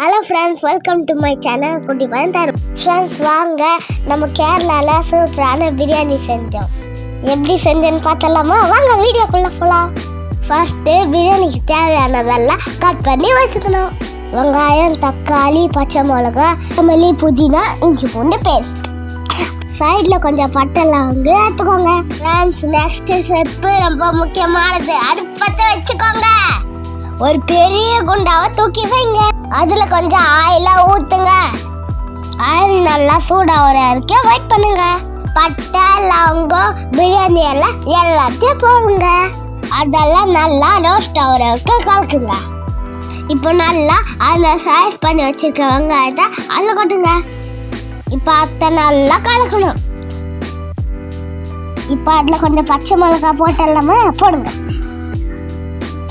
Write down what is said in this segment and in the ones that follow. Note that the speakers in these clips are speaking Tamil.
Hello friends, welcome to my channel குட்டி பையன். ஃப்ரெண்ட்ஸ், வாங்க நம்ம கேரளாவில் சூப்பரான பிரியாணி செஞ்சோம். எப்படி செஞ்சோன்னு பார்த்தலாமா? வாங்க வீடியோக்குள்ளே போகலாம். ஃபர்ஸ்ட்டு பிரியாணிக்கு தேவையானதெல்லாம் கட் பண்ணி வச்சுக்கணும். வெங்காயம், தக்காளி, பச்சை மிளகா, கொத்தமல்லி, புதினா, இஞ்சி பூண்டு பேஸ்ட். சைடில் கொஞ்சம் பட்டெல்லாம் வந்து எடுத்துக்கோங்க. ஃப்ரெண்ட்ஸ், நெக்ஸ்ட் ஸ்டெப்பு ரொம்ப முக்கியமானது. அடுப்பத்தை வச்சுக்கோங்க. ஒரு பெரிய குண்டாவை தூக்கி வைங்க. அதுல கொஞ்சம் ஆயில ஊத்துங்க. ஆயில் நல்லா சூடாகிற வரைக்கும் வெயிட் பண்ணுங்க. பட்டை, லவங்கம், பிரியாணி எல்லாம் எல்லாத்தையும் போடுங்க. அதெல்லாம் நல்லா ரோஸ்ட் ஆகிற வரைக்கும் கலக்குங்க. இப்போ நல்லா அந்த சைஸ் பண்ணி வச்சிருக்க வெங்காயத்தை அதில் கொட்டுங்க. இப்போ அதை நல்லா கலக்கணும். இப்போ அதில் கொஞ்சம் பச்சை மிளகா போட்டெல்லாமே போடுங்க.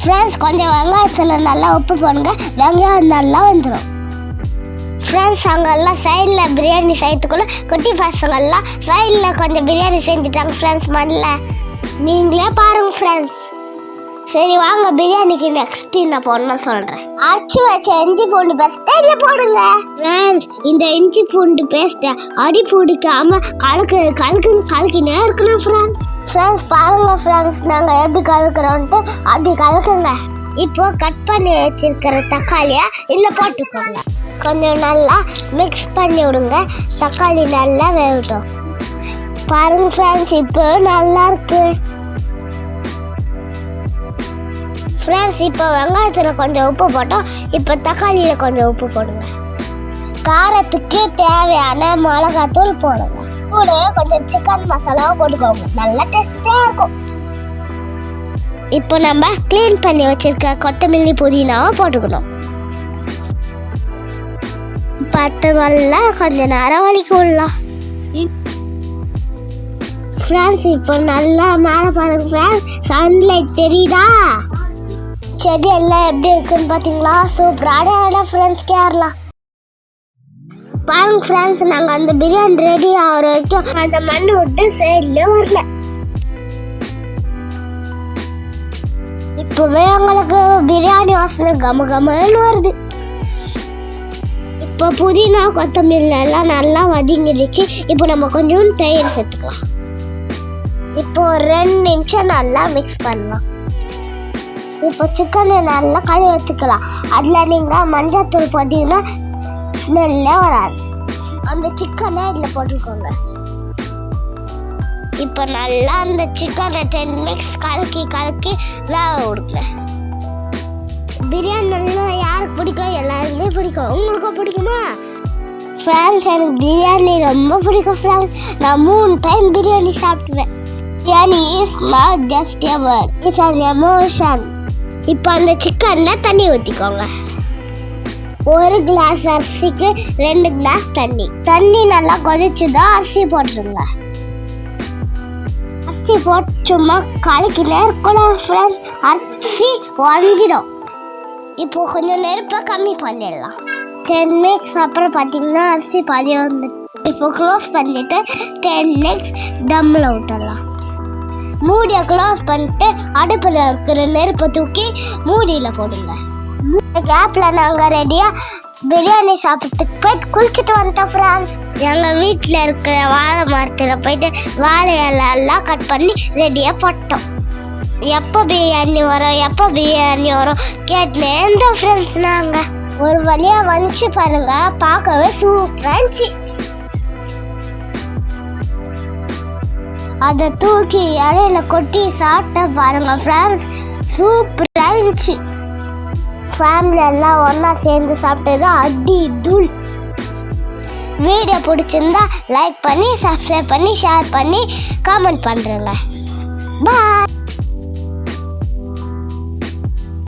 ஃப்ரெண்ட்ஸ், கொஞ்சம் வெங்காயத்தில் நல்லா உப்பு போடுங்க. வெங்காயம் நல்லா வந்துடும். ஃப்ரெண்ட்ஸ், அவங்கெல்லாம் சைடில் பிரியாணி செய்யறதுக்குள்ள குட்டி பசங்கள்லாம் சைடில் கொஞ்சம் பிரியாணி செஞ்சுட்டாங்க. ஃப்ரெண்ட்ஸ், மண்ணில் நீங்களே பாருங்க. ஃப்ரெண்ட்ஸ், சரி வாங்க பிரியாணிக்கு நெக்ஸ்ட் நான் போடணும் சொல்கிறேன். அரைச்சி வச்ச இஞ்சி பூண்டு பேஸ்ட்டை இதில் போடுங்க. ஃப்ரெண்ட்ஸ், இந்த இஞ்சி பூண்டு பேஸ்ட்டை அடி பிடிக்காம கலக்கினே இருக்கணும். ஃப்ரெண்ட்ஸ் பாருங்க. ஃப்ரெண்ட்ஸ், நாங்கள் எப்படி கலக்குறோன்ட்டு அப்படி கலக்குங்க. இப்போ கட் பண்ணி வச்சிருக்கிற தக்காளியை இதில் போட்டுக்கோங்க. கொஞ்சம் நல்லா மிக்ஸ் பண்ணி விடுங்க. தக்காளி நல்லா வேகட்டும். பாருங்க ஃப்ரெண்ட்ஸ், இப்போ நல்லா இருக்கு. ஃப்ரெண்ட்ஸ், இப்போ வெங்காயத்தில் கொஞ்சம் உப்பு போட்டோம். இப்போ தக்காளியில் கொஞ்சம் உப்பு போடுங்க. காரத்துக்கு தேவையான மிளகாத்தூள் போடுங்க. கூட கொஞ்சம் சிக்கன் மசாலாவை போட்டுக்கோங்க. நல்லா டேஸ்டா இருக்கும். இப்போ நம்ம க்ளீன் பண்ணி வச்சிருக்க கொத்தமல்லி, புதினாவை போட்டுக்கணும். பத்து நல்லா கொஞ்ச நேரம் வலிக்க விடலாம். ஃப்ரெண்ட்ஸ், இப்போ நல்லா மேலே பாருங்க. ஃப்ரெண்ட்ஸ், சன்லைட் தெரியுதா? செடி எல்லாம் எப்படி இருக்குன்னு பார்த்தீங்களா? சூப்பரான இடம் ஃப்ரெண்ட்ஸ் கேரளா. பாருங்க ஃப்ரெண்ட்ஸ், நாங்கள் அந்த பிரியாணி ரெடி ஆகிற வரைக்கும் அந்த மண் விட்டு சைட்லேயே வரல. இப்போவே உங்களுக்கு பிரியாணி வாசனை கமன்னு வருது. இப்போ புதினா, கொத்தமல்லி எல்லாம் நல்லா வதங்கிடுச்சு. இப்போ நம்ம கொஞ்சம் தயிர் சேர்த்துக்கலாம். இப்போ 2 நிமிஷம் நல்லா மிக்ஸ் பண்ணலாம். இப்போ சிக்கனை நல்லா கழுவி வச்சுக்கலாம். அதில் நீங்கள் மஞ்சள் பார்த்தீங்கன்னா ஸ்மெல்லே வராது. அந்த சிக்கனை இதில் போட்டுக்கோங்க. இப்போ நல்லா அந்த சிக்கனை 10 மினிட்ஸ் கலக்கி வேக விடுங்க. பிரியாணி நல்லா யாருக்கு பிடிக்கும்? எல்லாருக்குமே பிடிக்கும். உங்களுக்கும் பிடிக்குமா? ஃப்ரெண்ட்ஸ், எனக்கு பிரியாணி ரொம்ப பிடிக்கும். ஃப்ரெண்ட்ஸ், நான் 3 டைம் பிரியாணி சாப்பிடுவேன். Biryani is not just a word, it's an emotion. இப்போ அந்த சிக்கனில் தண்ணி ஊற்றிக்கோங்க. 1 கிளாஸ் அரிசிக்கு 2 கிளாஸ் தண்ணி நல்லா கொதிச்சுதான் அரிசி போட்டுருங்க. அரிசி போட்டு சும்மா கலக்கினே இருக்கணும். ஃப்ரெண்ட்ஸ், அரிசி உடஞ்சிடும். இப்போ கொஞ்சம் நெருப்பை கம்மி பண்ணிடலாம். 10 மினிட்ஸ் அப்புறம் பார்த்தீங்கன்னா அரிசி பாதி வந்துடும். இப்போ க்ளோஸ் பண்ணிட்டு 10 மினிட்ஸ் தம்மில் விட்டுடலாம். மூடியை க்ளோஸ் பண்ணிட்டு அடுப்பில் இருக்கிற நெருப்பை தூக்கி மூடியில் போடுங்க. கேப்பில் நாங்கள் ரெடியாக பிரியாணி சாப்பிட்றதுக்கு போயிட்டு குளிச்சுட்டு வந்துட்டோம். ஃப்ரெண்ட்ஸ், எங்கள் வீட்டில் இருக்கிற வாழை மரத்தில் போயிட்டு வாழை எல்லாம் கட் பண்ணி ரெடியாக போட்டோம். எப்போ பிரியாணி வரும் கேட்டுனே இருந்தோம். ஃப்ரெண்ட்ஸ், நாங்கள் ஒரு வழியாக வந்துச்சு பாருங்க. பார்க்கவே சூப்பராக இருந்துச்சு. அதை தூக்கி இலையில கொட்டி சாப்பிட்ட பாருங்க. ஃப்ரெண்ட்ஸ், சூப்பராக இருந்துச்சு. ஃபேமிலி எல்லாம் ஒன்றா சேர்ந்து சாப்பிட்டது அடி தூள். வீடியோ பிடிச்சிருந்தா லைக் பண்ணி, சப்ஸ்கிரைப் பண்ணி, ஷேர் பண்ணி, கமெண்ட் பண்ணுறேங்க. பாய்.